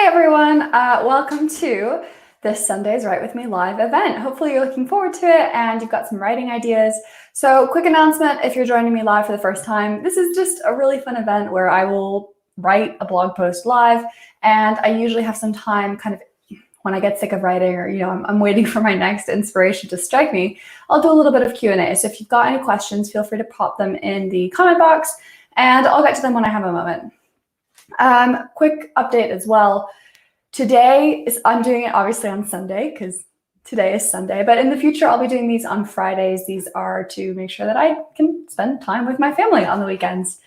Hey everyone, welcome to this Sunday's Write With Me live event. Hopefully you're looking forward to it and you've got some writing ideas. So quick announcement, if you're joining me live for the first time, this is just a really fun event where I will write a blog post live, and I usually have some time kind of when I get sick of writing, or I'm waiting for my next inspiration to strike me, I'll do a little bit of Q&A. So if you've got any questions, feel free to pop them in the comment box and I'll get to them when I have a moment. Quick update as well. Today I'm doing it obviously on Sunday because today is Sunday, but in the future I'll be doing these on Fridays. These are to make sure that I can spend time with my family on the weekends.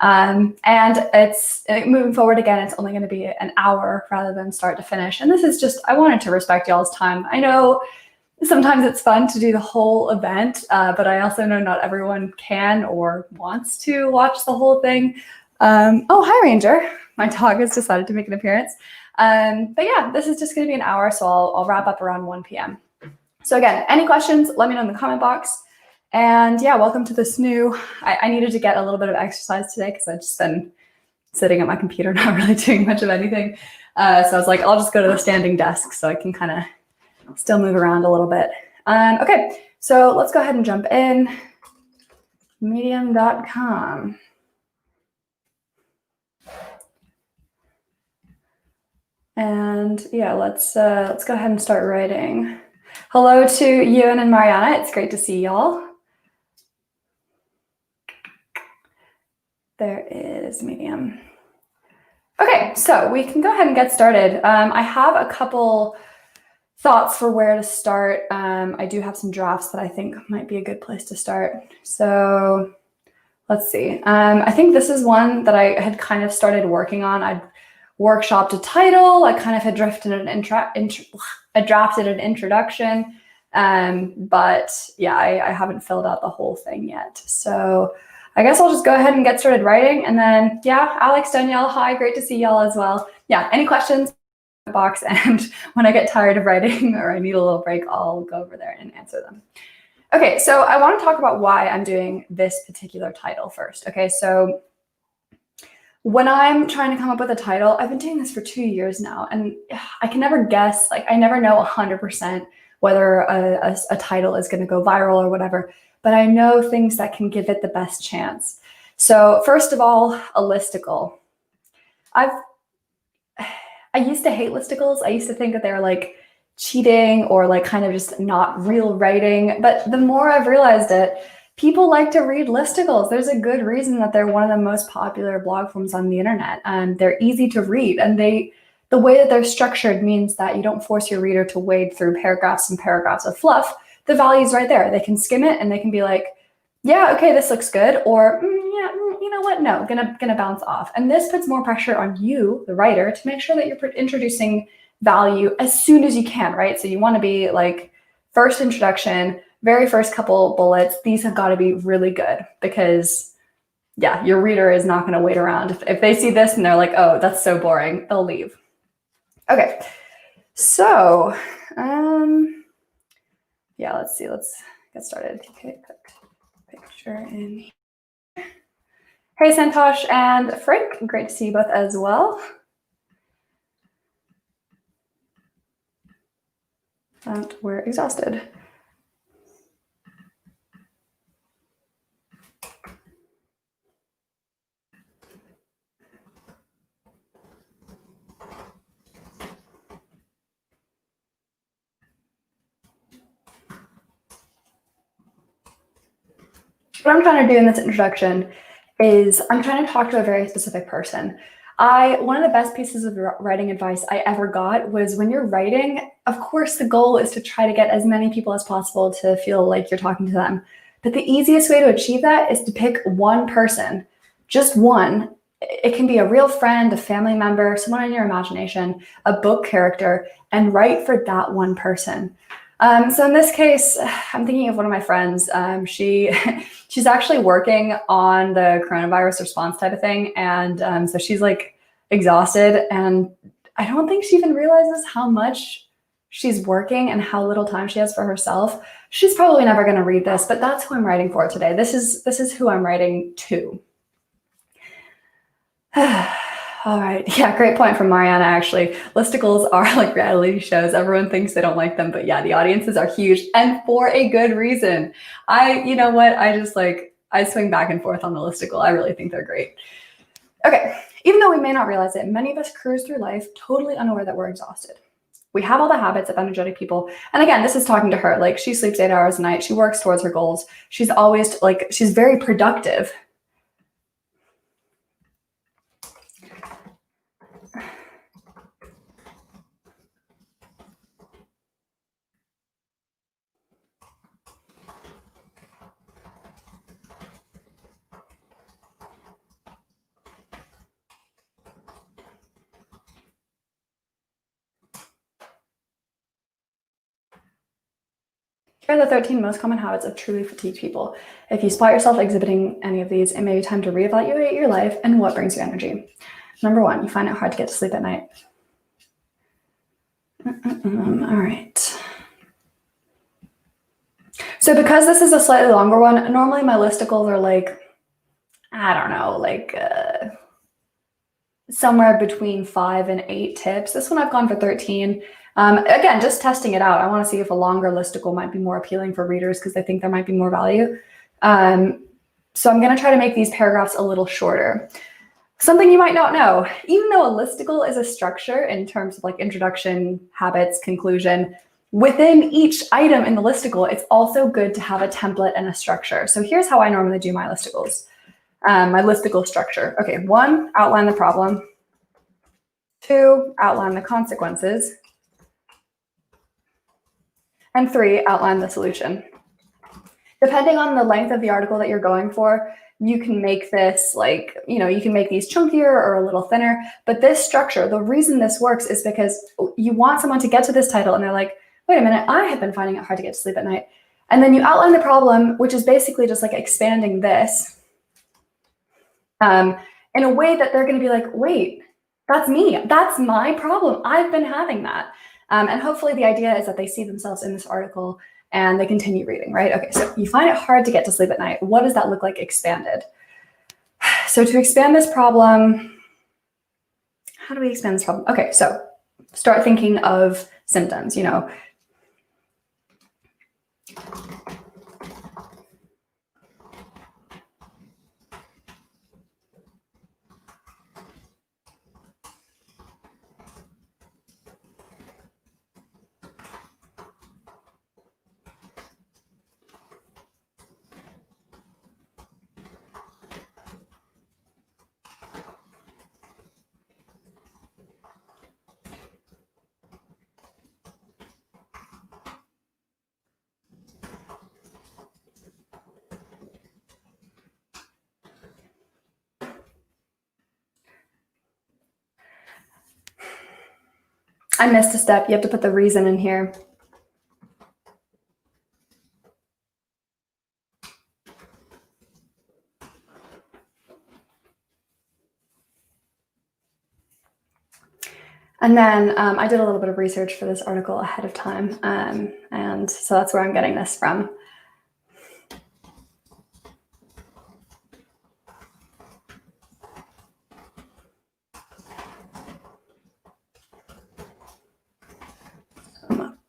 And it's moving forward again, it's only going to be an hour rather than start to finish. And this is just, I wanted to respect y'all's time. I know sometimes it's fun to do the whole event, but I also know not everyone can or wants to watch the whole thing. Oh, hi, Ranger. My dog has decided to make an appearance. But yeah, this is just going to be an hour, so I'll wrap up around 1 p.m. So again, any questions, let me know in the comment box. And yeah, welcome to this new, I needed to get a little bit of exercise today because I've just been sitting at my computer, not really doing much of anything. So I was like, I'll just go to the standing desk so I can kind of still move around a little bit. Okay, so let's go ahead and jump in. Medium.com. And yeah, let's go ahead and start writing. Hello to Ewan and Mariana. It's great to see y'all. There is Medium. Okay, so we can go ahead and get started. I have a couple thoughts for where to start. I do have some drafts that I think might be a good place to start. So let's see. I think this is one that I had kind of started working on. I'd workshopped a title. I kind of had drafted an introduction, but yeah, I haven't filled out the whole thing yet. So I guess I'll just go ahead and get started writing. And then, yeah, Alex, Danielle, hi, great to see y'all as well. Yeah, any questions? Box, and when I get tired of writing or I need a little break, I'll go over there and answer them. Okay, so I want to talk about why I'm doing this particular title first. Okay, so when I'm trying to come up with a title, I've been doing this for 2 years now, and I can never guess, like I never know 100% whether a title is going to go viral or whatever, but I know things that can give it the best chance. So first of all, a listicle. I used to hate listicles. I used to think that they were like cheating or like kind of just not real writing, but the more I've realized it, people like to read listicles. There's a good reason that they're one of the most popular blog forms on the internet. They're easy to read, and the way that they're structured means that you don't force your reader to wade through paragraphs and paragraphs of fluff. The value's right there. They can skim it and they can be like, yeah, okay, this looks good, or yeah, you know what, no, gonna bounce off. And this puts more pressure on you, the writer, to make sure that you're introducing value as soon as you can, right? So you want to be like first introduction, very first couple bullets, these have got to be really good, because yeah, your reader is not going to wait around. If they see this and they're like, oh, that's so boring, they'll leave. Okay, so yeah, let's see, let's get started. Okay, put picture in here. Hey Santosh and Frank, great to see you both as well. And we're exhausted. What I'm trying to do in this introduction is I'm trying to talk to a very specific person. One of the best pieces of writing advice I ever got was, when you're writing, of course, the goal is to try to get as many people as possible to feel like you're talking to them. But the easiest way to achieve that is to pick one person, just one. It can be a real friend, a family member, someone in your imagination, a book character, and write for that one person. So in this case, I'm thinking of one of my friends. She's actually working on the coronavirus response type of thing. And so she's like exhausted, and I don't think she even realizes how much she's working and how little time she has for herself. She's probably never going to read this, but that's who I'm writing for today. This is who I'm writing to. All right. Yeah, great point from Mariana, actually. Listicles are like reality shows. Everyone thinks they don't like them, but yeah, the audiences are huge and for a good reason. You know what? I swing back and forth on the listicle. I really think they're great. Okay. Even though we may not realize it, many of us cruise through life totally unaware that we're exhausted. We have all the habits of energetic people. And again, this is talking to her. Like, she sleeps 8 hours a night. She works towards her goals. She's always she's very productive. Here are the 13 most common habits of truly fatigued people. If you spot yourself exhibiting any of these, it may be time to reevaluate your life and what brings you energy. Number 1, you find it hard to get to sleep at night. All right. So because this is a slightly longer one, normally my listicles are like, I don't know, somewhere between 5 and 8 tips. This one I've gone for 13. Again, just testing it out. I want to see if a longer listicle might be more appealing for readers because they think there might be more value. So I'm going to try to make these paragraphs a little shorter. Something you might not know, even though a listicle is a structure in terms of like introduction, habits, conclusion, within each item in the listicle, it's also good to have a template and a structure. So here's how I normally do my listicles. My listicle structure. Okay, 1, outline the problem. 2, outline the consequences. And 3, outline the solution. Depending on the length of the article that you're going for, you can make this you can make these chunkier or a little thinner. But this structure, the reason this works is because you want someone to get to this title and they're like, wait a minute, I have been finding it hard to get to sleep at night. And then you outline the problem, which is basically just like expanding this in a way that they're going to be like, wait, that's me. That's my problem. I've been having that. And hopefully the idea is that they see themselves in this article and they continue reading, right? Okay, so you find it hard to get to sleep at night. What does that look like expanded? So to expand this problem, how do we expand this problem? Okay, so start thinking of symptoms, I missed a step. You have to put the reason in here. And then I did a little bit of research for this article ahead of time. And so that's where I'm getting this from.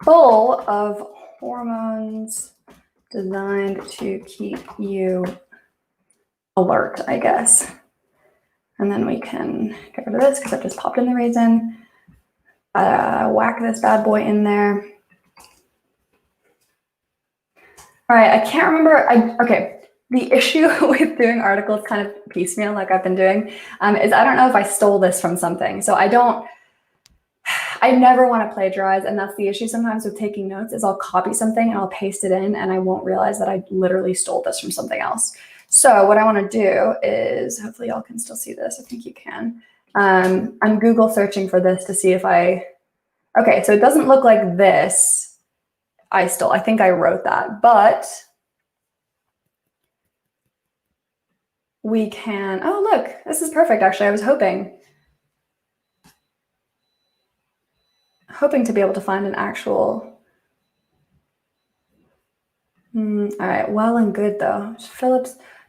Full of hormones designed to keep you alert, I guess. And then we can get rid of this because I've just popped in the reason. Whack this bad boy in there. All right, I can't remember. Okay, the issue with doing articles kind of piecemeal like I've been doing is I don't know if I stole this from something. So I never want to plagiarize, and that's the issue sometimes with taking notes is I'll copy something and I'll paste it in and I won't realize that I literally stole this from something else. So what I want to do is, hopefully y'all can still see this. I think you can. I'm Google searching for this to see if okay, so it doesn't look like this. I think I wrote that, but we can, oh, look, this is perfect. Actually, I was hoping to be able to find an actual, all right, well and good though.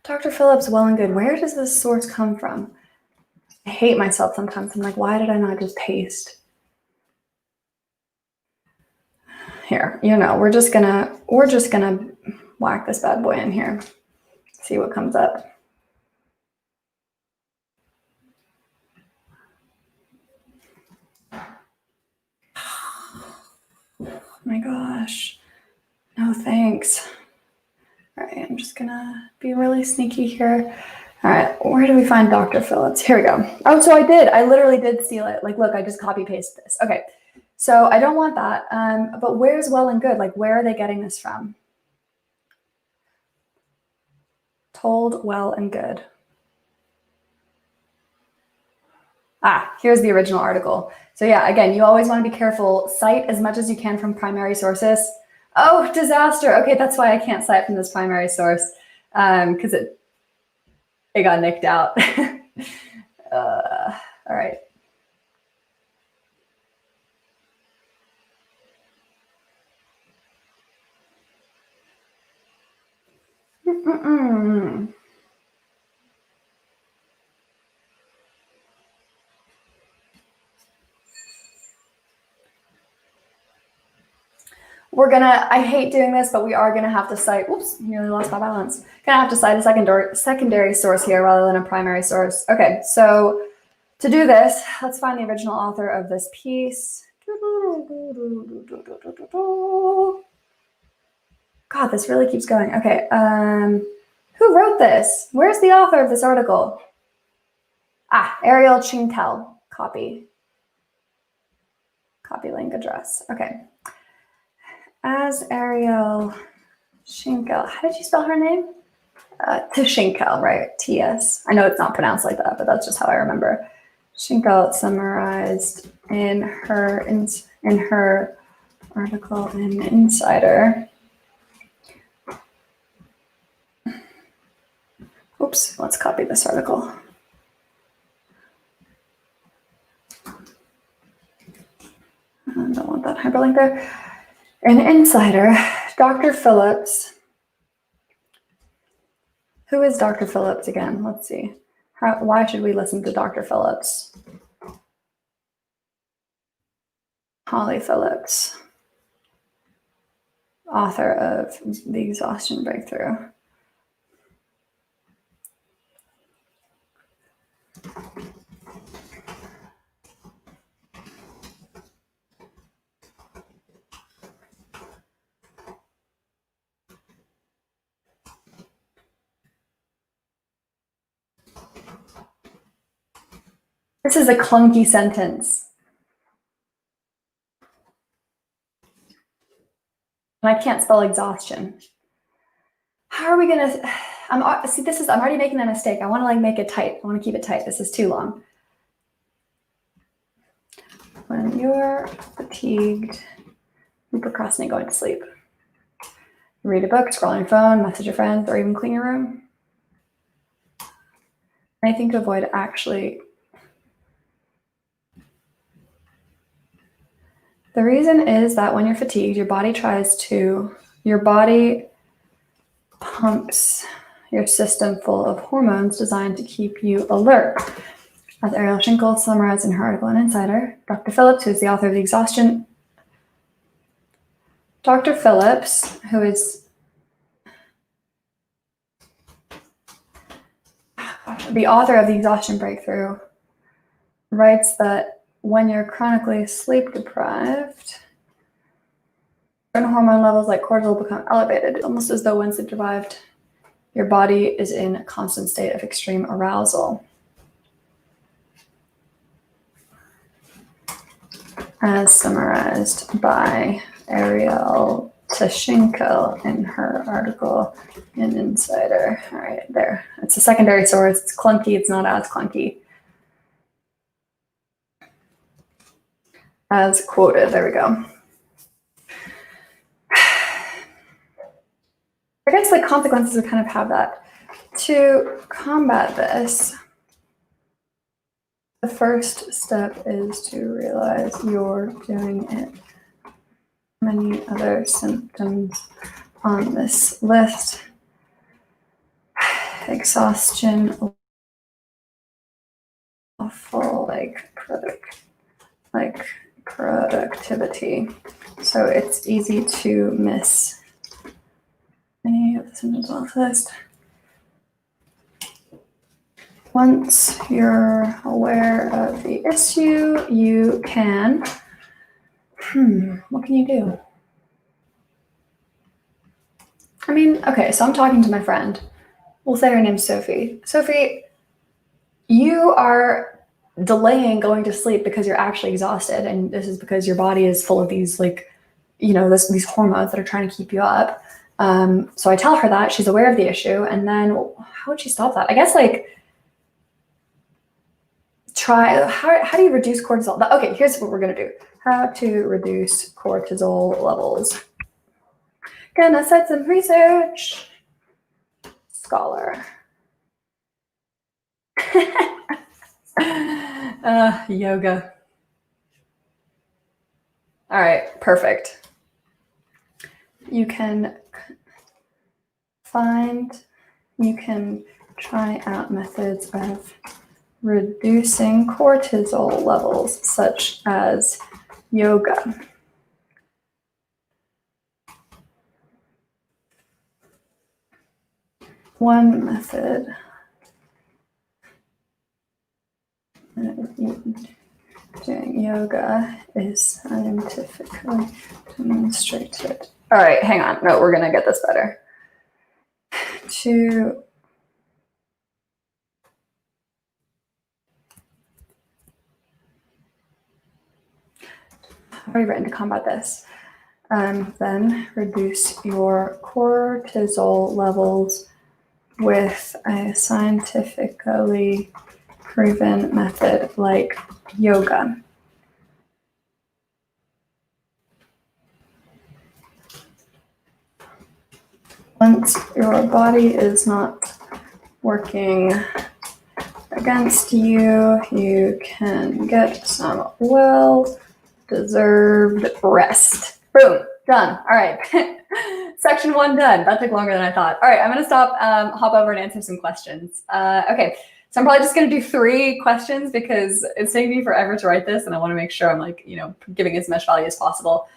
Dr. Phillips, well and good. Where does this source come from? I hate myself sometimes. I'm like, why did I not just paste? Here, we're just gonna whack this bad boy in here. See what comes up. Oh my gosh. No thanks. All right, I'm just gonna be really sneaky here. All right, where do we find Dr. Phillips? Here we go. Oh, so I literally did steal it. Like, look, I just copy pasted this. Okay, so I don't want that. But where's well and good? Like, where are they getting this from? Told, well, and good. Here's the original article. So yeah, again, you always want to be careful. Cite as much as you can from primary sources. Oh, disaster. Okay, that's why I can't cite from this primary source, because it got nicked out. All right. I hate doing this, but we are gonna have to cite, oops, nearly lost my balance. Gonna have to cite a secondary source here rather than a primary source. Okay, so to do this, let's find the original author of this piece. God, this really keeps going. Okay, who wrote this? Where's the author of this article? Ariel Chintel, copy link address. Okay. As Ariel Schinkel, how did you spell her name? Schinkel, right? T-S. I know it's not pronounced like that, but that's just how I remember. Schinkel summarized in her article in Insider. Oops, let's copy this article. I don't want that hyperlink there. In Insider, Dr. Phillips. Who is Dr. Phillips again? Let's see. Why should we listen to Dr. Phillips? Holly Phillips, author of The Exhaustion Breakthrough. This is a clunky sentence. And I can't spell exhaustion. How are we gonna, I'm already making a mistake. I wanna make it tight. I wanna keep it tight. This is too long. When you're fatigued, you procrastinate going to sleep. You read a book, scroll on your phone, message your friends, or even clean your room. Anything to avoid actually. The reason is that when you're fatigued, your body pumps your system full of hormones designed to keep you alert. As Ariel Schinkel summarized in her article in Insider, Dr. Phillips, who is the author of The Exhaustion, Dr. Phillips, who is the author of The Exhaustion Breakthrough, writes that when you're chronically sleep deprived, certain hormone levels like cortisol become elevated, almost as though when sleep deprived, your body is in a constant state of extreme arousal. As summarized by Ariel Tashinko in her article in Insider. All right, there. It's a secondary source. It's clunky. It's not as clunky. As quoted. There we go. I guess the consequences of kind of have that. To combat this, the first step is to realize you're doing it. Many other symptoms on this list: exhaustion, awful productivity. So it's easy to miss any of the symptoms off the list. Once you're aware of the issue, you can, what can you do? I mean, okay, so I'm talking to my friend. We'll say her name's Sophie. Sophie, you are delaying going to sleep because you're actually exhausted, and this is because your body is full of these these hormones that are trying to keep you up. So I tell her that she's aware of the issue, and then how would she stop that? I guess how do you reduce cortisol? Okay, here's what we're gonna do. How to reduce cortisol levels. Gonna cite some research. Scholar. Yoga. All right, perfect. You can try out methods of reducing cortisol levels, such as yoga. One method doing yoga is scientifically demonstrated. All right, hang on. No, we're gonna get this better. Already written to combat this. Then reduce your cortisol levels with a scientifically proven method like yoga. Once your body is not working against you, you can get some well-deserved rest. Boom, done. All right. Section 1 done. That took longer than I thought. All right, I'm gonna stop, hop over and answer some questions. Okay, so I'm probably just gonna do 3 questions because it's taking me forever to write this and I wanna make sure I'm giving as much value as possible.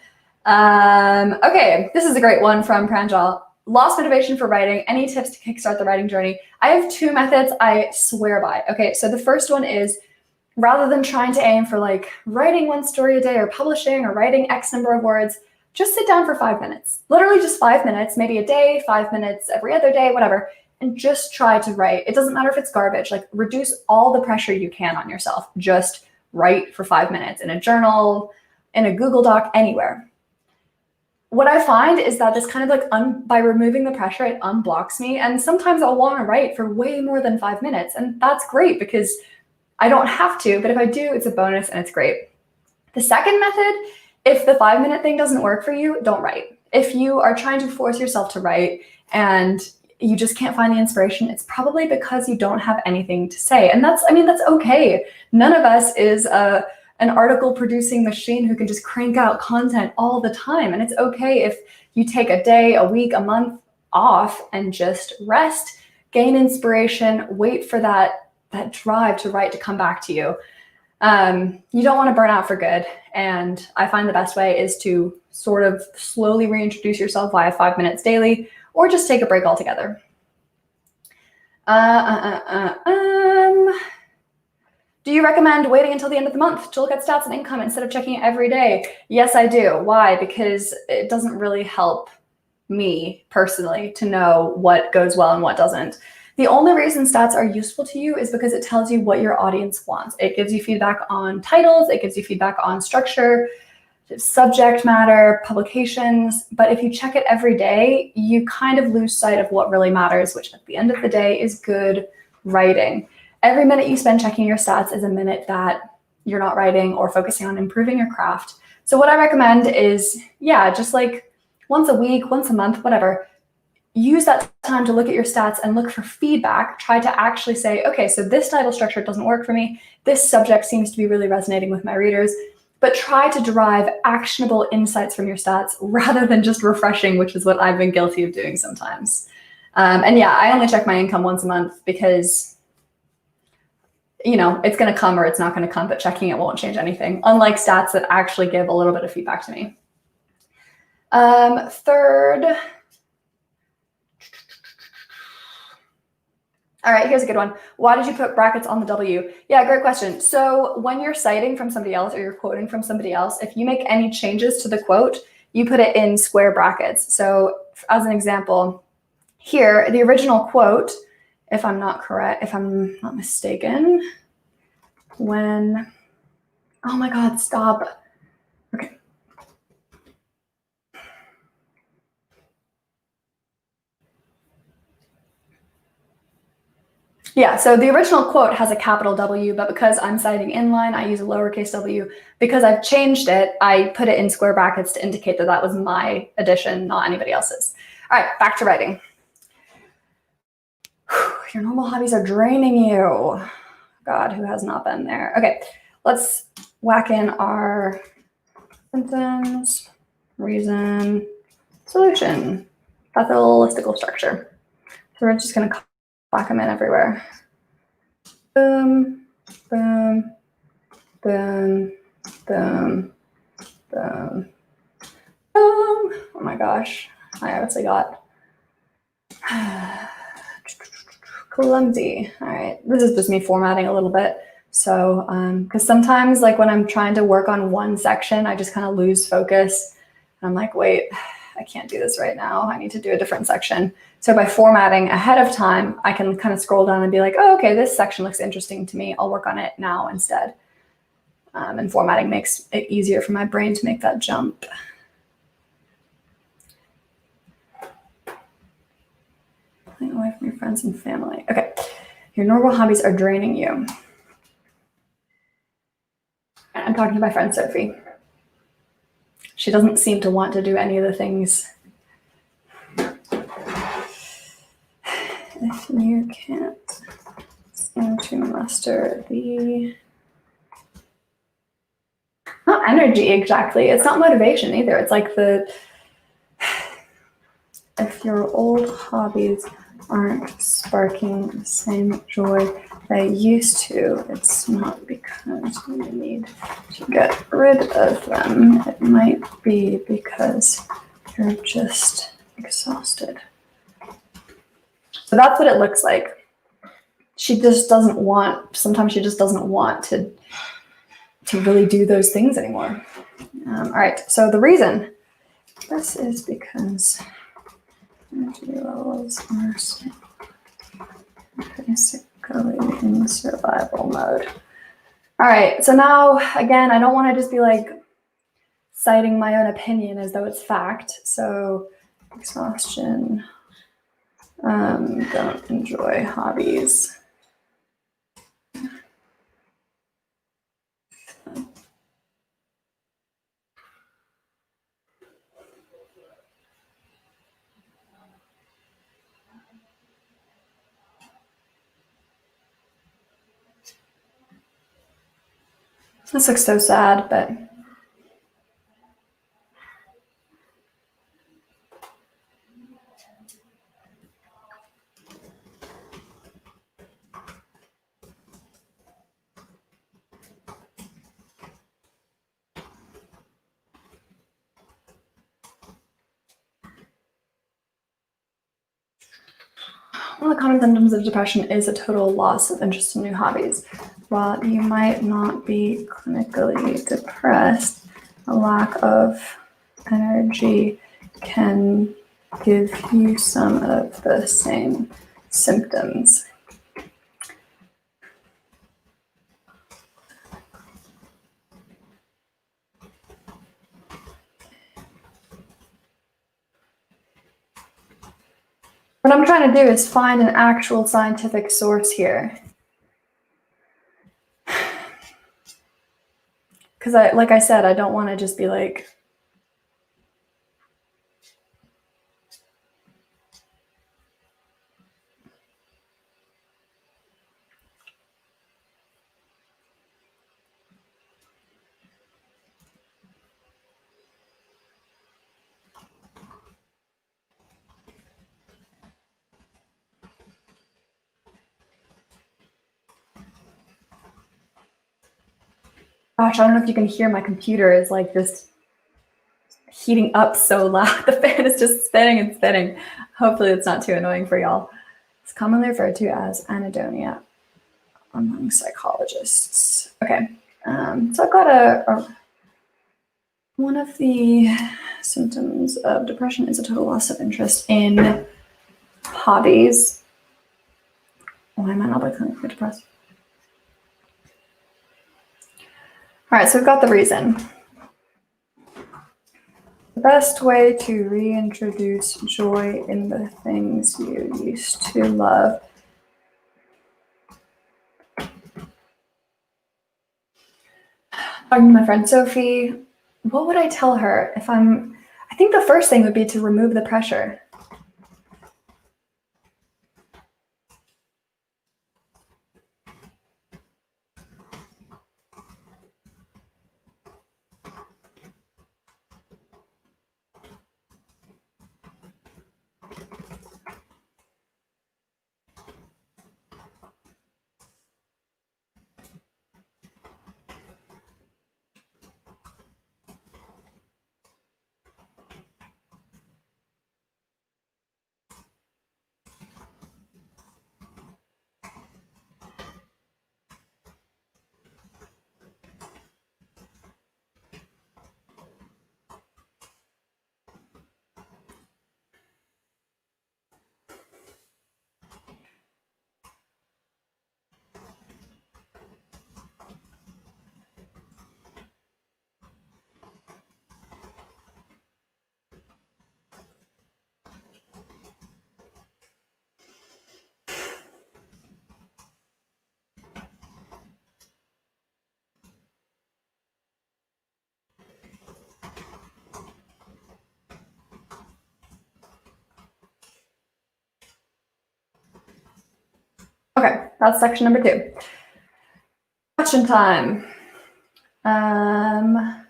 Okay, this is a great one from Pranjal. Lost motivation for writing. Any tips to kickstart the writing journey? I have 2 methods I swear by. Okay, so the first one is, rather than trying to aim for writing 1 story a day or publishing or writing X number of words, just sit down for 5 minutes. Literally just 5 minutes, maybe a day, 5 minutes every other day, whatever, and just try to write. It doesn't matter if it's garbage. Reduce all the pressure you can on yourself. Just write for 5 minutes in a journal, in a Google Doc, anywhere. What I find is that this kind of by removing the pressure, it unblocks me. And sometimes I'll want to write for way more than 5 minutes. And that's great because I don't have to, but if I do, it's a bonus and it's great. The second method, if the 5-minute thing doesn't work for you, don't write. If you are trying to force yourself to write and you just can't find the inspiration, it's probably because you don't have anything to say. And that's okay. None of us is an article producing machine who can just crank out content all the time. And it's okay if you take a day, a week, a month off and just rest, gain inspiration, wait for that drive to write to come back to you. You don't want to burn out for good. And I find the best way is to sort of slowly reintroduce yourself via 5 minutes daily, or just take a break altogether. Do you recommend waiting until the end of the month to look at stats and income instead of checking it every day? Yes, I do. Why? Because it doesn't really help me personally to know what goes well and what doesn't. The only reason stats are useful to you is because it tells you what your audience wants. It gives you feedback on titles, it gives you feedback on structure, subject matter, publications. But if you check it every day, you kind of lose sight of what really matters, which at the end of the day is good writing. Every minute you spend checking your stats is a minute that you're not writing or focusing on improving your craft. So what I recommend is, just once a week, once a month, whatever, use that time to look at your stats and look for feedback. Try to actually say, okay, so this title structure doesn't work for me. This subject seems to be really resonating with my readers. But try to derive actionable insights from your stats rather than just refreshing, which is what I've been guilty of doing sometimes. I only check my income once a month because it's going to come or it's not going to come, but checking it won't change anything, unlike stats that actually give a little bit of feedback to me. Third, all right, here's a good one. Why did you put brackets on the W? Yeah, great question. So when you're citing from somebody else or you're quoting from somebody else, if you make any changes to the quote, you put it in square brackets. So as an example, here, the original quote, if I'm not mistaken, when, oh my God, stop. Okay. Yeah, so the original quote has a capital W, but because I'm citing inline, I use a lowercase w. Because I've changed it, I put it in square brackets to indicate that that was my addition, not anybody else's. All right, back to writing. Your normal hobbies are draining you. God, who has not been there? Okay, let's whack in our symptoms, reason, solution. That's a little listicle structure. So we're just gonna whack them in everywhere. Boom, boom, boom, boom, boom, boom. Oh my gosh, I obviously got clumsy. All right, this is just me formatting a little bit. So, because sometimes like when I'm trying to work on one section, I just kind of lose focus. And I'm like, wait, I can't do this right now. I need to do a different section. So by formatting ahead of time, I can kind of scroll down and be like, oh, okay, this section looks interesting to me. I'll work on it now instead. And formatting makes it easier for my brain to make that jump. Playing away from your friends and family. Okay, your normal hobbies are draining you. I'm talking to my friend Sophie. She doesn't seem to want to do any of the things. If you can't seem to muster the, not energy exactly, it's not motivation either. It's like if your old hobbies aren't sparking the same joy they used to, it's not because you need to get rid of them. It might be because you're just exhausted. So that's what it looks like. She just doesn't want, sometimes she just doesn't want to really do those things anymore. All right, so the reason, this is because energy levels are basically in survival mode. All right, so now, again, I don't want to just be like citing my own opinion as though it's fact. So exhaustion, don't enjoy hobbies. This looks so sad, but one of the common symptoms of depression is a total loss of interest in new hobbies. While you might not be clinically depressed, a lack of energy can give you some of the same symptoms. What I'm trying to do is find an actual scientific source here. Because like I said, I don't want to just be like, Gosh, I don't know if you can hear my computer is like just heating up so loud. The fan is just spinning and spinning. Hopefully it's not too annoying for y'all. It's commonly referred to as anhedonia among psychologists. Okay, so I've got one of the symptoms of depression is a total loss of interest in hobbies. Why am I not clinically depressed? All right, so we've got the reason. The best way to reintroduce joy in the things you used to love. Talking to my friend Sophie, what would I tell her if I think the first thing would be to remove the pressure. Okay, that's section number 2. Question time. How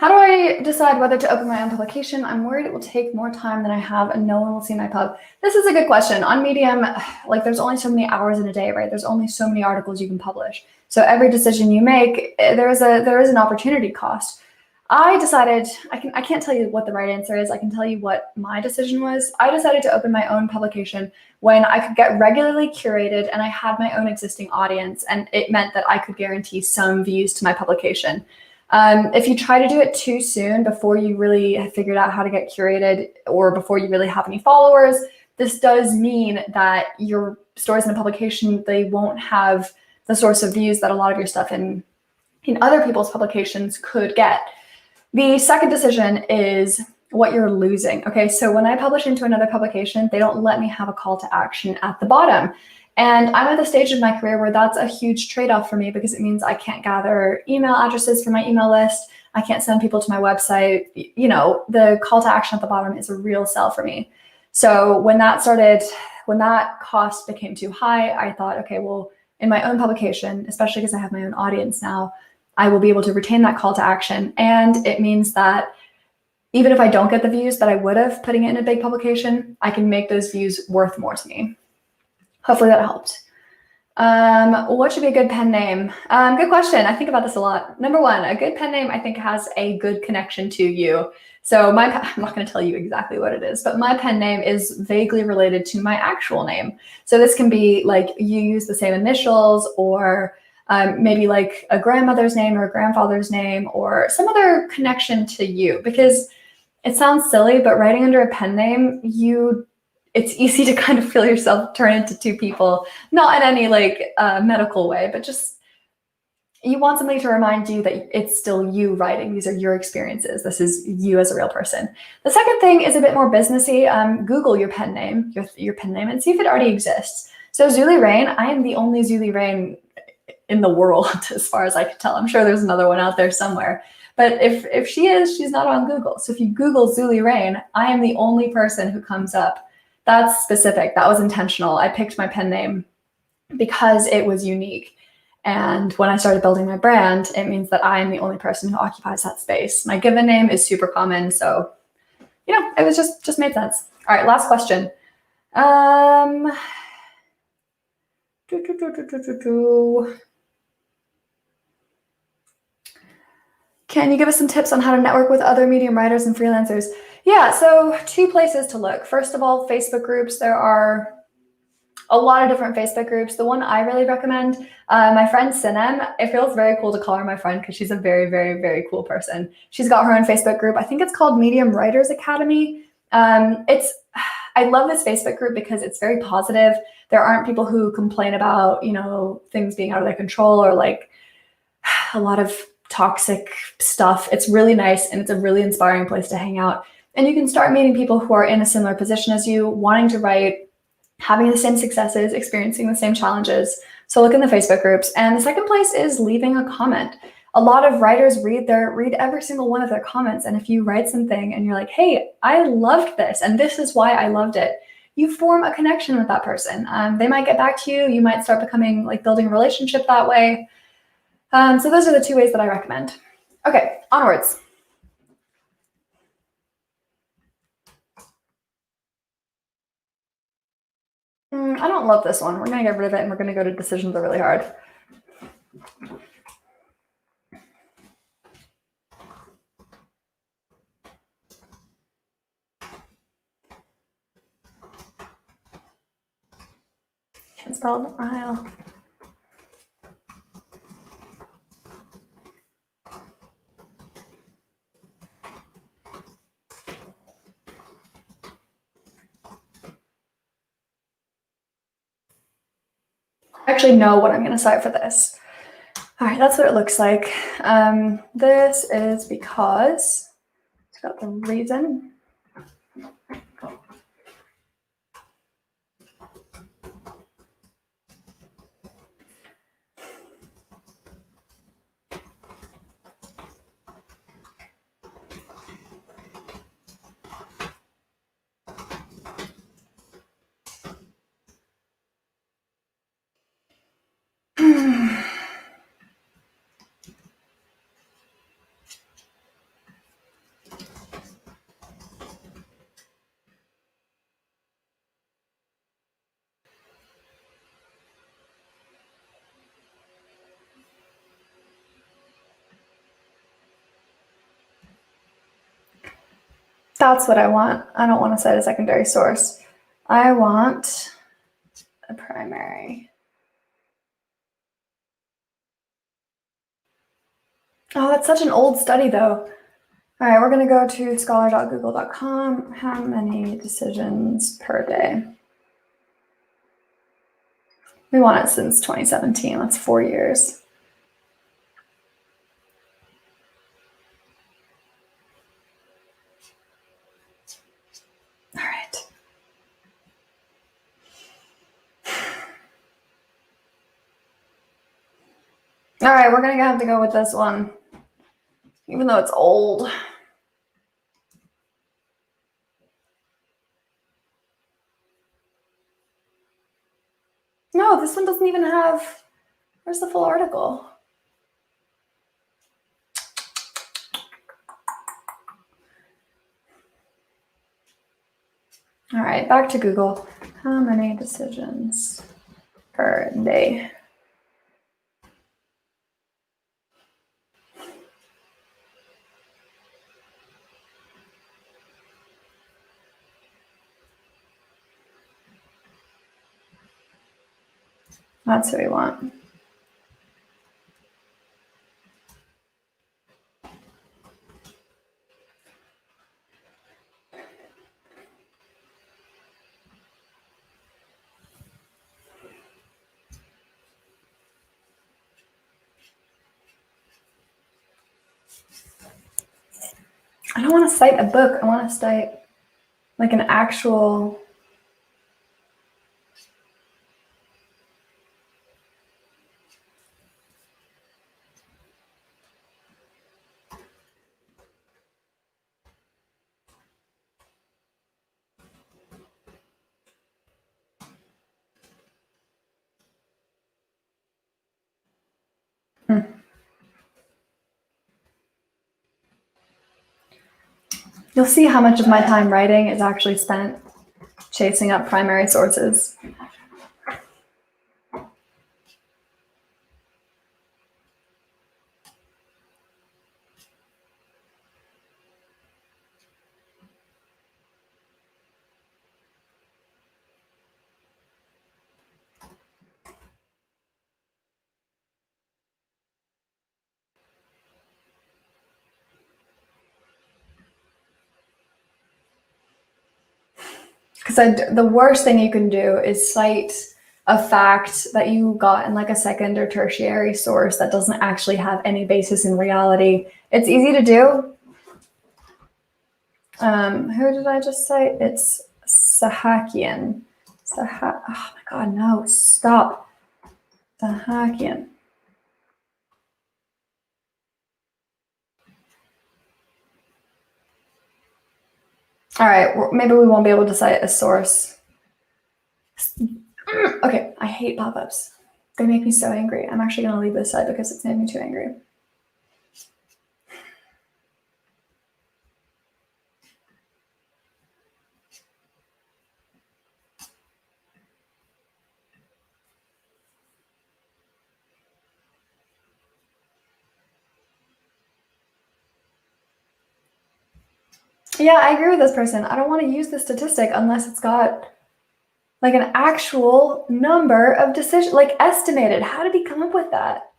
do I decide whether to open my own publication? I'm worried it will take more time than I have and no one will see my pub. This is a good question. On Medium, like there's only so many hours in a day, right? There's only so many articles you can publish. So every decision you make, there is an opportunity cost. I decided, I can't tell you what the right answer is. I can tell you what my decision was. I decided to open my own publication when I could get regularly curated and I had my own existing audience, and it meant that I could guarantee some views to my publication. If you try to do it too soon before you really have figured out how to get curated or before you really have any followers, this does mean that your stories in a publication, they won't have the source of views that a lot of your stuff in other people's publications could get. The second decision is what you're losing. Okay, so when I publish into another publication, they don't let me have a call to action at the bottom. And I'm at the stage of my career where that's a huge trade-off for me because it means I can't gather email addresses for my email list. I can't send people to my website. You know, the call to action at the bottom is a real sell for me. So when that cost became too high, I thought, okay, well, in my own publication, especially because I have my own audience now, I will be able to retain that call to action. And it means that even if I don't get the views that I would have putting it in a big publication, I can make those views worth more to me. Hopefully that helped. What should be a good pen name? Good question. I think about this a lot. Number 1, a good pen name I think has a good connection to you. So I'm not going to tell you exactly what it is, but my pen name is vaguely related to my actual name. So this can be like you use the same initials, or maybe like a grandmother's name or a grandfather's name or some other connection to you, because it sounds silly, but writing under a pen name, it's easy to kind of feel yourself turn into 2 people, not in any like medical way, but just you want something to remind you that it's still you writing. These are your experiences. This is you as a real person. The second thing is a bit more businessy. Google your pen name, your pen name, and see if it already exists. So Zuli Rain, I am the only Zuli Rain in the world, as far as I can tell. I'm sure there's another one out there somewhere. But if she is, she's not on Google. So if you Google Zuli Rain, I am the only person who comes up. That's specific. That was intentional. I picked my pen name because it was unique. And when I started building my brand, it means that I am the only person who occupies that space. My given name is super common. So, you know, it was just made sense. All right, last question. Can you give us some tips on how to network with other Medium writers and freelancers? Yeah, so 2 places to look. First of all, Facebook groups. There are a lot of different Facebook groups. The one I really recommend, my friend Sinem, it feels very cool to call her my friend because she's a very, very, very cool person. She's got her own Facebook group. I think it's called Medium Writers Academy. I love this Facebook group because it's very positive. There aren't people who complain about, things being out of their control or like a lot of toxic stuff. It's really nice and it's a really inspiring place to hang out. And you can start meeting people who are in a similar position as you, wanting to write, having the same successes, experiencing the same challenges. So look in the Facebook groups. And the second place is leaving a comment. A lot of writers read every single one of their comments. And if you write something and you're like, hey, I loved this, and this is why I loved it, you form a connection with that person. They might get back to you. You might start becoming building a relationship that way. So those are the 2 ways that I recommend. Okay, onwards. I don't love this one. We're going to get rid of it and we're going to go to decisions are really hard. Can't spell denial. I actually know what I'm going to cite for this. All right, that's what it looks like. This is because it's got the reason. That's what I want. I don't want to cite a secondary source. I want a primary. Oh, that's such an old study, though. All right, we're going to go to scholar.google.com. How many decisions per day? We want it since 2017. That's 4 years. All right. All right, we're going to have to go with this one, even though it's old. No, this one doesn't even have, where's the full article? All right, back to Google. How many decisions per day? That's what we want. I don't want to cite a book. I want to cite like an actual. You'll see how much of my time writing is actually spent chasing up primary sources. Because the worst thing you can do is cite a fact that you got in like a second or tertiary source that doesn't actually have any basis in reality. It's easy to do. Who did I just say? It's Sahakian. Oh my God, no, stop. Sahakian. All right, maybe we won't be able to cite a source. Okay, I hate pop-ups. They make me so angry. I'm actually going to leave this side because it's made me too angry. Yeah, I agree with this person. I don't want to use the statistic unless it's got like an actual number of decision, like estimated. How did he come up with that?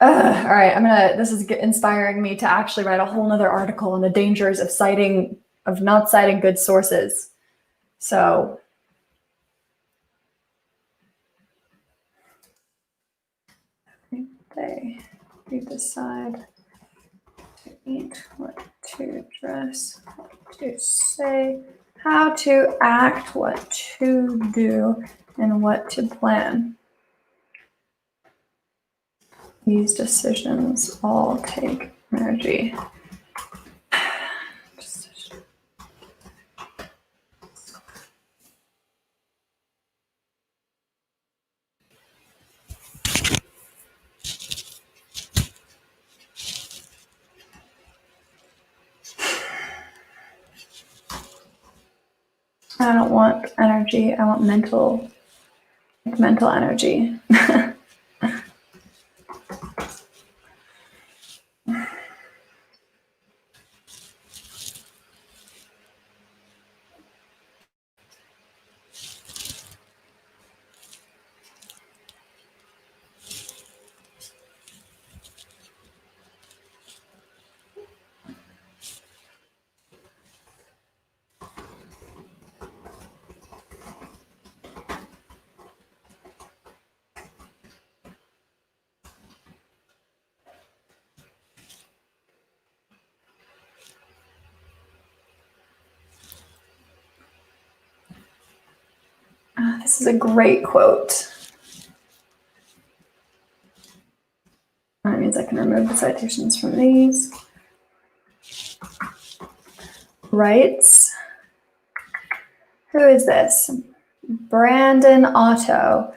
All right, this is inspiring me to actually write a whole nother article on the dangers of not citing good sources. So we decide to eat, what to dress, what to say, how to act, what to do, and what to plan. These decisions all take energy. I don't want energy. I want mental energy. This is a great quote. That means I can remove the citations from these. Writes, who is this? Brandon Otto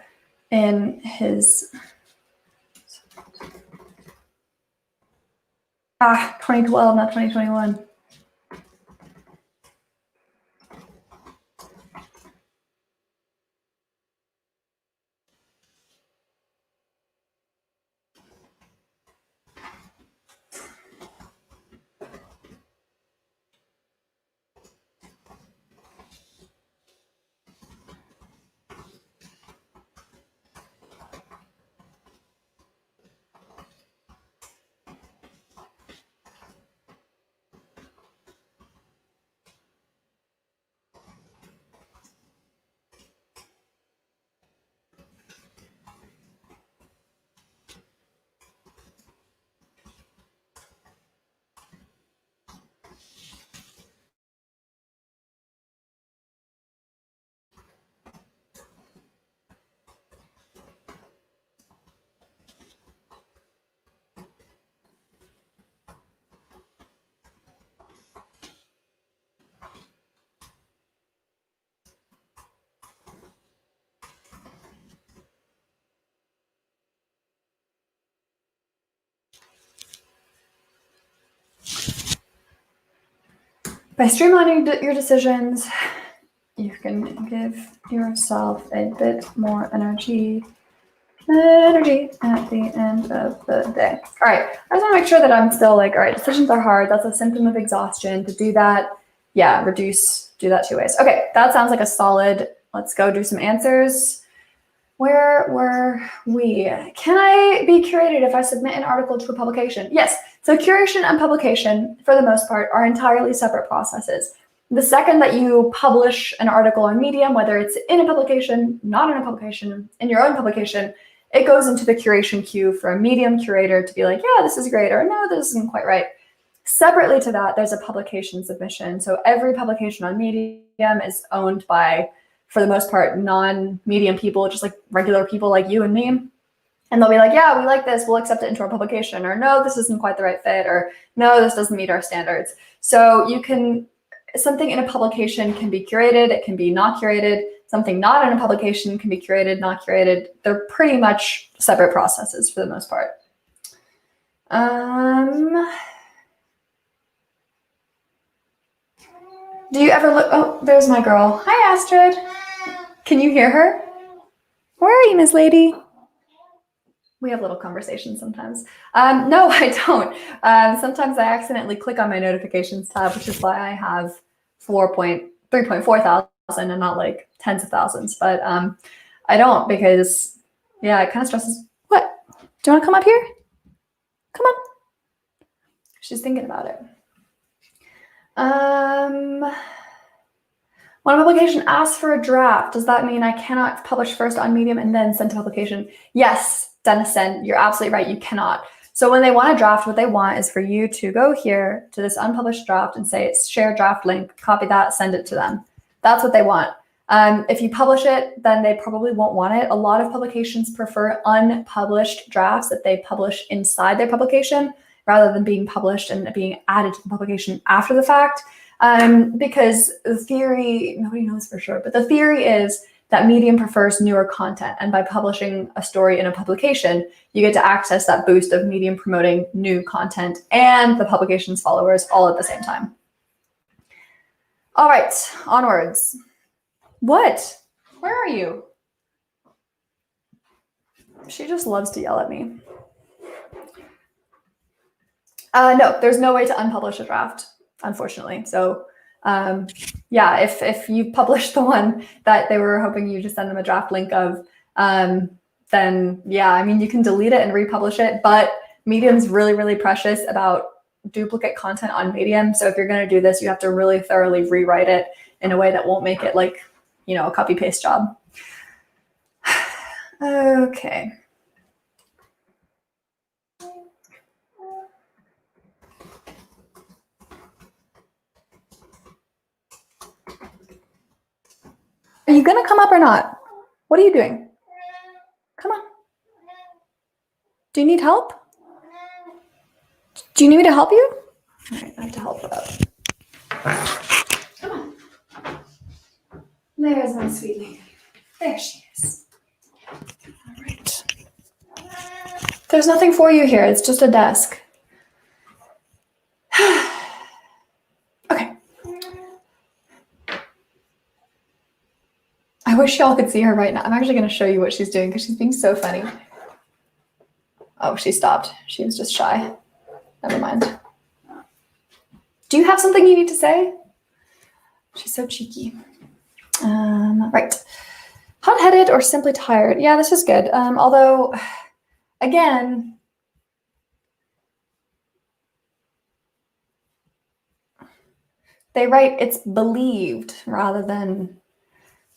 in his 2012, not 2021. By streamlining your decisions, you can give yourself a bit more energy at the end of the day. All right, I just want to make sure that I'm still like, all right, decisions are hard. That's a symptom of exhaustion. To do that, do that 2 ways. Okay, that sounds like a solid, let's go do some answers. Where were we? Can I be curated if I submit an article to a publication? Yes. So curation and publication, for the most part, are entirely separate processes. The second that you publish an article on Medium, whether it's in a publication, not in a publication, in your own publication, it goes into the curation queue for a Medium curator to be like, yeah, this is great, or no, this isn't quite right. Separately to that, there's a publication submission. So every publication on Medium is owned by, for the most part, non-Medium people, just like regular people like you and me. And they'll be like, yeah, we like this, we'll accept it into our publication, or no, this isn't quite the right fit, or no, this doesn't meet our standards. So you can, something in a publication can be curated, it can be not curated. Something not in a publication can be curated, not curated. They're pretty much separate processes for the most part. Do you ever look, oh, there's my girl. Hi, Astrid. Can you hear her? Where are you, Miss Lady? We have little conversations sometimes. No, I don't. Sometimes I accidentally click on my notifications tab, which is why I have 3.4 thousand and not like tens of thousands. But I don't, because, yeah, it kind of stresses. What? Do you want to come up here? Come on. She's thinking about it. When a publication asks for a draft, does that mean I cannot publish first on Medium and then send to publication? Yes, Dennison, you're absolutely right. You cannot. So when they want a draft, what they want is for you to go here to this unpublished draft and say it's share draft link, copy that, send it to them. That's what they want. If you publish it, then they probably won't want it. A lot of publications prefer unpublished drafts that they publish inside their publication rather than being published and being added to the publication after the fact. Because the theory, nobody knows for sure, but the theory is that Medium prefers newer content. And by publishing a story in a publication, you get to access that boost of Medium promoting new content and the publication's followers all at the same time. All right, onwards. What? Where are you? She just loves to yell at me. No, there's no way to unpublish a draft, unfortunately. So yeah, if you publish the one that they were hoping you to send them a draft link of, then yeah, I mean, you can delete it and republish it, but Medium's really, really precious about duplicate content on Medium. So if you're going to do this, you have to really thoroughly rewrite it in a way that won't make it like, you know, a copy paste job. Okay. Are you going to come up or not? What are you doing? Come on. Do you need help? Do you need me to help you? All right, I have to help her up. Come on. There's my sweet lady. There she is. All right. There's nothing for you here. It's just a desk. Okay. I wish y'all could see her right now. I'm actually going to show you what she's doing because she's being so funny. Oh, she stopped. She was just shy. Never mind. Do you have something you need to say? She's so cheeky. Right. Hot-headed or simply tired? Yeah, this is good. Although, again, they write it's believed rather than,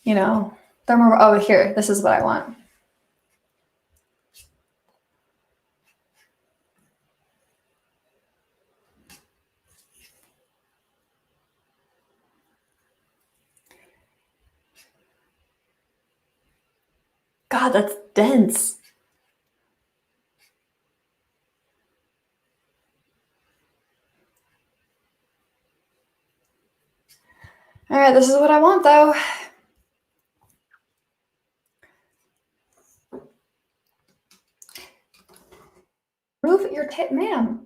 you know, they're more, oh, here, this is what I want. God, that's dense. All right, this is what I want, though. Move your tip, ma'am.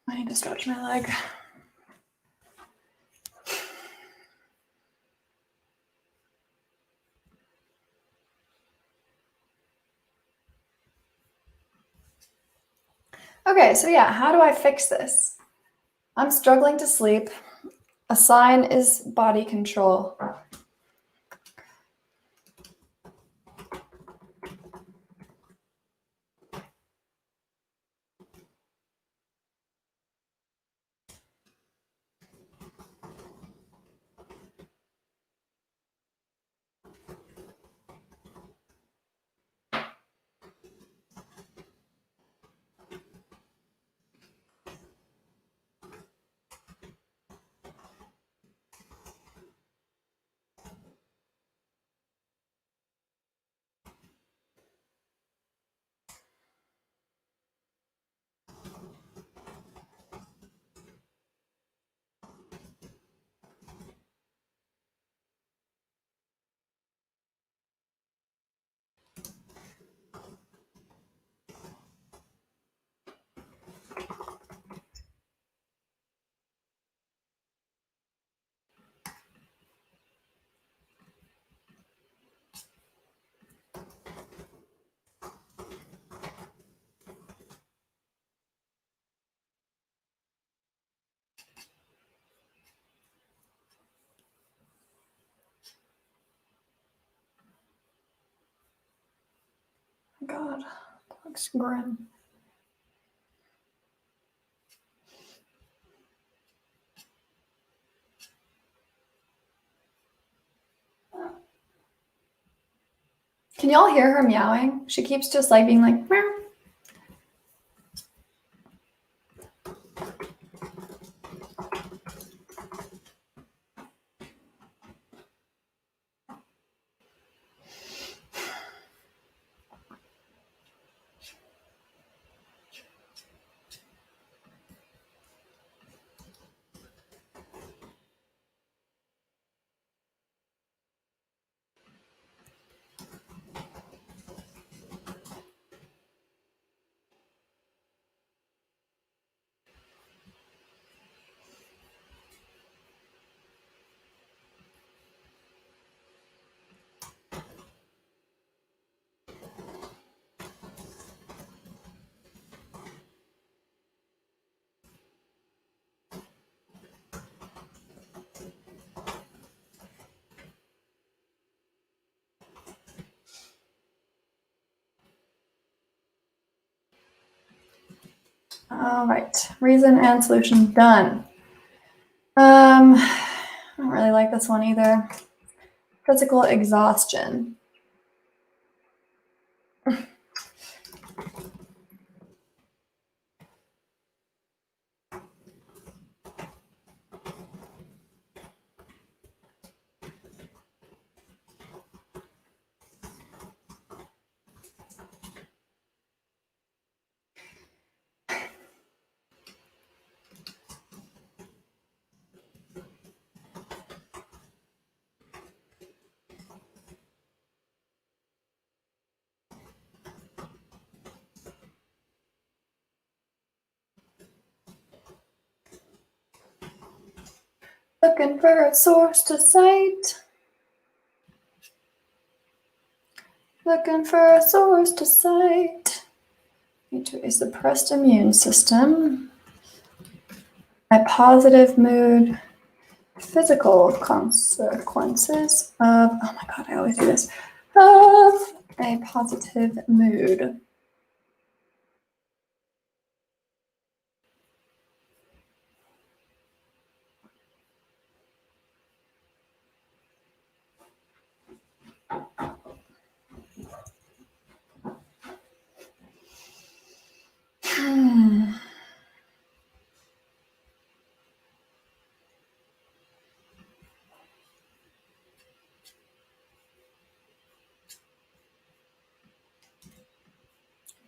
I need to stretch my leg. Okay, so yeah, how do I fix this? I'm struggling to sleep. A sign is body control. God, that looks grim. Can y'all hear her meowing? She keeps just like being like, meow. All right, reason and solution done. I don't really like this one either. Physical exhaustion. Looking for a source to cite. Looking for a source to cite. Due to a suppressed immune system. A positive mood. Physical consequences of, oh my God, I always do this, of a positive mood.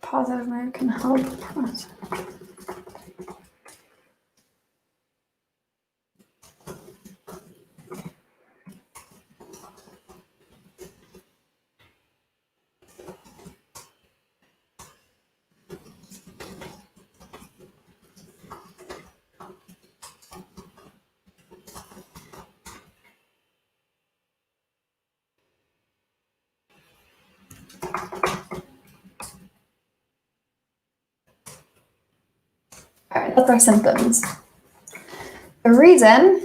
Positive mood can help. All right, that's our symptoms. The reason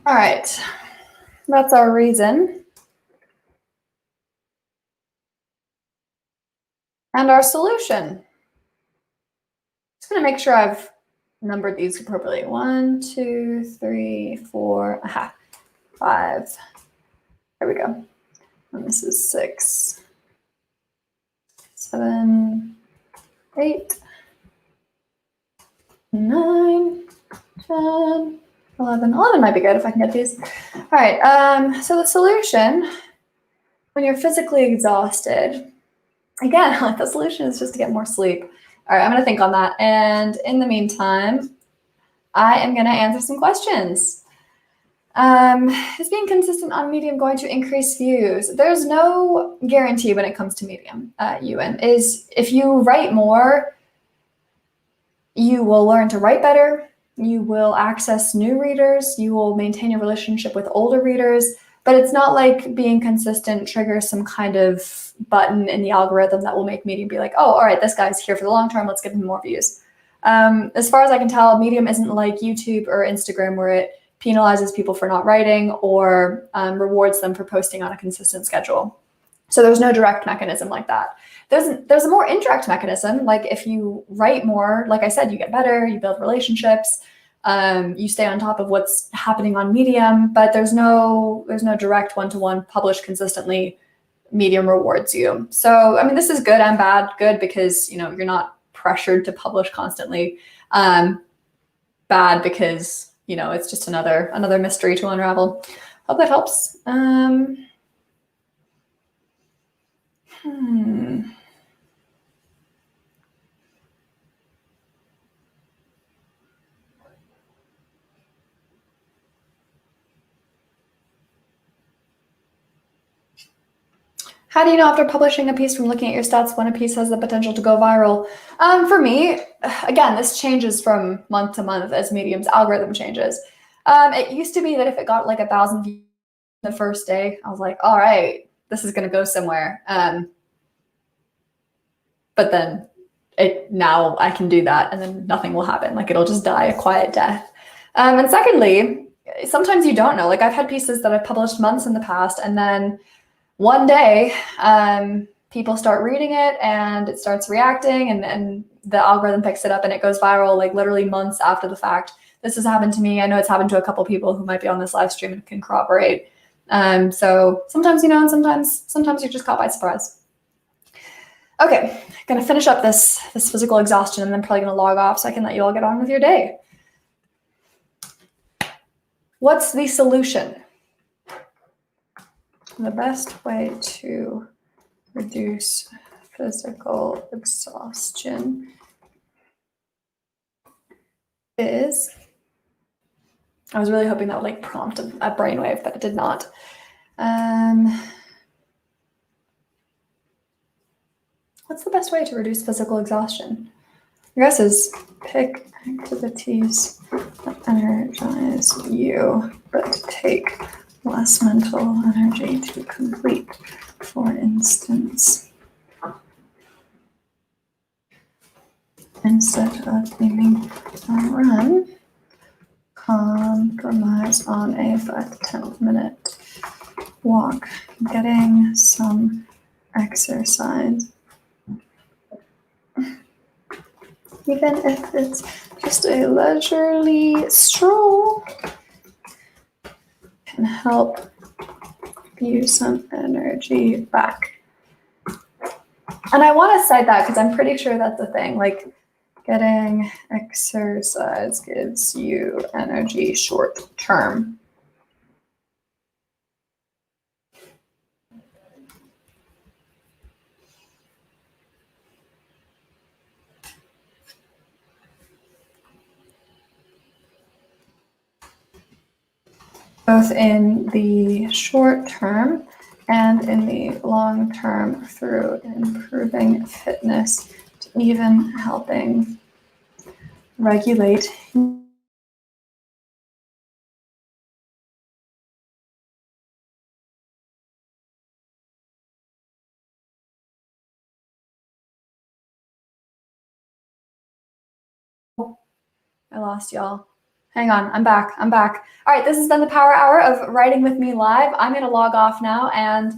all right, that's our reason. And our solution. Just gonna make sure I've numbered these appropriately. 1, 2, 3, 4, 5. There we go. And this is 6, 7, 8, 9, 10, 11. 11 might be good if I can get these. All right, so the solution, when you're physically exhausted, again, like the solution is just to get more sleep. All right, I'm gonna think on that. And in the meantime, I am gonna answer some questions. Is being consistent on Medium going to increase views? There's no guarantee when it comes to Medium, Ewan. If you write more, you will learn to write better, you will access new readers, you will maintain your relationship with older readers, but it's not like being consistent triggers some kind of button in the algorithm that will make Medium be like, oh, all right, this guy's here for the long term, let's give him more views. As far as I can tell, Medium isn't like YouTube or Instagram where it penalizes people for not writing or rewards them for posting on a consistent schedule. So there's no direct mechanism like that. There's a more indirect mechanism, like if you write more, like I said, you get better, you build relationships, you stay on top of what's happening on Medium, but there's no direct one-to-one published consistently. Medium rewards you. So, I mean, this is good and bad. Good because, you know, you're not pressured to publish constantly. Bad because, you know, it's just another mystery to unravel. Hope that helps. How do you know after publishing a piece from looking at your stats when a piece has the potential to go viral? For me, again, this changes from month to month as Medium's algorithm changes. It used to be that if it got like 1,000 views the first day, I was like, all right, this is going to go somewhere. But then now I can do that and then nothing will happen. Like it'll just die a quiet death. And secondly, sometimes you don't know. Like I've had pieces that I've published months in the past and then one day, people start reading it and it starts reacting and the algorithm picks it up and it goes viral like literally months after the fact. This has happened to me. I know it's happened to a couple people who might be on this live stream and can corroborate. So sometimes you know, and sometimes you're just caught by surprise. Okay, gonna finish up this physical exhaustion and then probably gonna log off so I can let you all get on with your day. What's the solution? The best way to reduce physical exhaustion is, I was really hoping that would like prompt a brainwave, but it did not. What's the best way to reduce physical exhaustion? Your guess is pick activities that energize you, but take less mental energy to complete. For instance, instead of aiming a run, compromise on a 5 to 10 minute walk, getting some exercise. Even if it's just a leisurely stroll, can help you some energy back. And I want to cite that because I'm pretty sure that's the thing. Like, getting exercise gives you energy short term. Both in the short term and in the long term through improving fitness to even helping regulate I lost y'all. Hang on, I'm back. All right, this has been the Power Hour of Writing with Me Live. I'm gonna log off now, and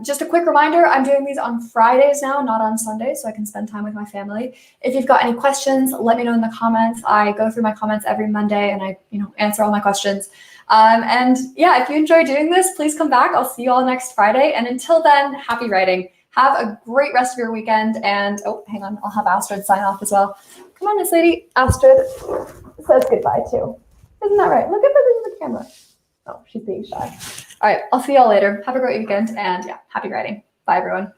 just a quick reminder, I'm doing these on Fridays now, not on Sundays, so I can spend time with my family. If you've got any questions, let me know in the comments. I go through my comments every Monday, and I answer all my questions. And yeah, if you enjoy doing this, please come back. I'll see you all next Friday, and until then, happy writing. Have a great rest of your weekend, and oh, hang on, I'll have Astrid sign off as well. Come on, Miss Lady. Astrid says goodbye too. Isn't that right? Look at the camera. Oh, she's being shy. All right, I'll see y'all later. Have a great weekend, and yeah, happy writing. Bye, everyone.